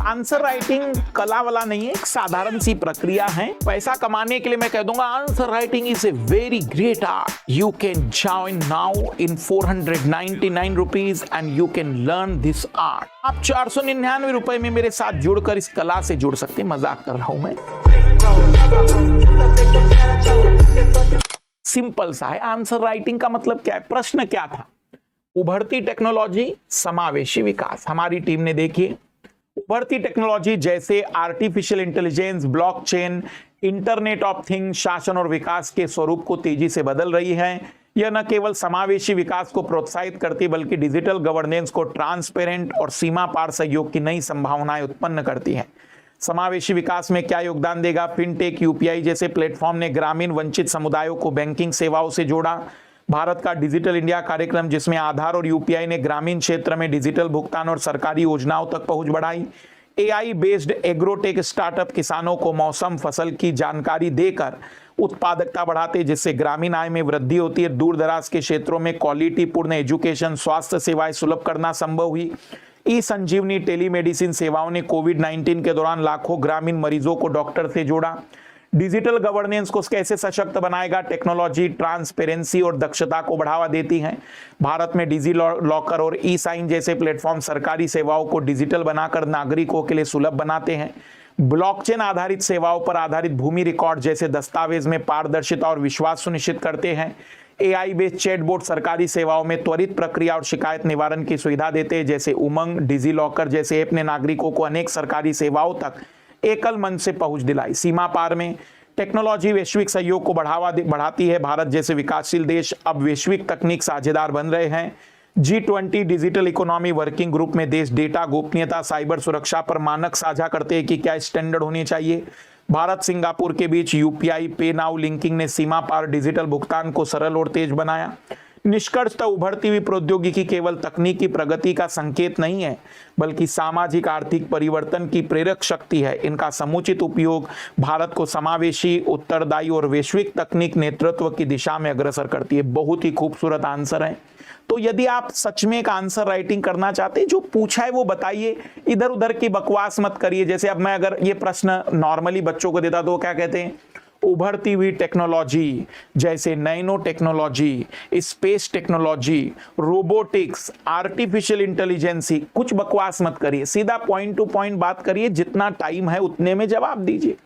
Answer writing कला वाला नहीं है, एक साधारण सी प्रक्रिया है। पैसा कमाने के लिए मैं कह दूंगा answer writing is a very great art. You can join now in 499 rupees and you can learn this art. आप 499 रुपए में मेरे साथ जुड़कर इस कला से जुड़ सकते हैं। मजाक कर रहा हूं मैं। सिंपल सा है। आंसर राइटिंग का मतलब क्या है? प्रश्न क्या था? उभरती टेक्नोलॉजी, समावेशी विकास। हमारी टीम ने देखिए, उभरती टेक्नोलॉजी जैसे artificial intelligence, blockchain, internet of things शासन और विकास के स्वरूप को तेजी से बदल रही है। यह न केवल समावेशी विकास को प्रोत्साहित करती बल्कि डिजिटल गवर्नेंस को ट्रांसपेरेंट और सीमा पार सहयोग की नई संभावनाएं उत्पन्न करती है। समावेशी विकास में क्या योगदान देगा? फिनटेक, यूपीआई जैसे प्लेटफॉर्म ने ग्रामीण वंचित समुदायों को बैंकिंग सेवाओं से जोड़ा। भारत का डिजिटल इंडिया कार्यक्रम, जिसमें आधार और यूपीआई ने ग्रामीण क्षेत्र में डिजिटल भुगतान और सरकारी योजनाओं तक पहुंच बढ़ाई। एआई बेस्ड एग्रोटेक स्टार्टअप किसानों को मौसम, फसल की जानकारी देकर उत्पादकता बढ़ाते, जिससे ग्रामीण आय में वृद्धि होती है। दूर दराज के क्षेत्रों में क्वालिटी पूर्ण एजुकेशन, स्वास्थ्य सेवाएं सुलभ करना संभव हुई। ई संजीवनी टेलीमेडिसिन सेवाओं ने कोविड-19 के दौरान लाखों ग्रामीण मरीजों को डॉक्टर से जोड़ा। डिजिटल गवर्नेंस को कैसे सशक्त बनाएगा? टेक्नोलॉजी ट्रांसपेरेंसी और दक्षता को बढ़ावा देती है। भारत में डिजी लॉकर और ई साइन जैसे प्लेटफॉर्म सरकारी सेवाओं को डिजिटल बनाकर नागरिकों के लिए सुलभ बनाते हैं। ब्लॉकचेन आधारित सेवाओं पर आधारित भूमि रिकॉर्ड जैसे दस्तावेज में पारदर्शिता और विश्वास सुनिश्चित करते हैं। एआई बेस्ड चैटबॉट सरकारी सेवाओं में त्वरित प्रक्रिया और शिकायत निवारण की सुविधा देते हैं, जैसे उमंग, डिजी लॉकर जैसे ऐप ने नागरिकों को अनेक सरकारी सेवाओं तक एकल मंच से पहुंच दिलाई। सीमा पार में टेक्नोलॉजी वैश्विक सहयोग को बढ़ाती है। भारत जैसे विकासशील देश अब वैश्विक तकनीक साझेदार बन रहे हैं। G20 digital economy working group में देश डेटा गोपनीयता, साइबर सुरक्षा पर मानक साझा करते हैं कि क्या स्टैंडर्ड होने चाहिए। भारत सिंगापुर के बीच यूपीआई पे नाउ लिंकिंग ने सीमा पार डिजिटल भुगतान को सरल और तेज बनाया। निष्कर्षतः उभरती हुई प्रौद्योगिकी केवल तकनीकी प्रगति का संकेत नहीं है, बल्कि सामाजिक आर्थिक परिवर्तन की प्रेरक शक्ति है। इनका समुचित उपयोग भारत को समावेशी, उत्तरदायी और वैश्विक तकनीक नेतृत्व की दिशा में अग्रसर करती है। बहुत ही खूबसूरत आंसर है। तो यदि आप सच में एक आंसर राइटिंग करना चाहते हैं, जो पूछा है वो बताइए, इधर उधर की बकवास मत करिए। जैसे अब मैं अगर ये प्रश्न नॉर्मली बच्चों को देता तो क्या कहते हैं? उभरती हुई टेक्नोलॉजी जैसे nano technology, space technology, robotics, artificial intelligence. कुछ बकवास मत करिए, सीधा पॉइंट टू पॉइंट बात करिए। जितना टाइम है उतने में जवाब दीजिए।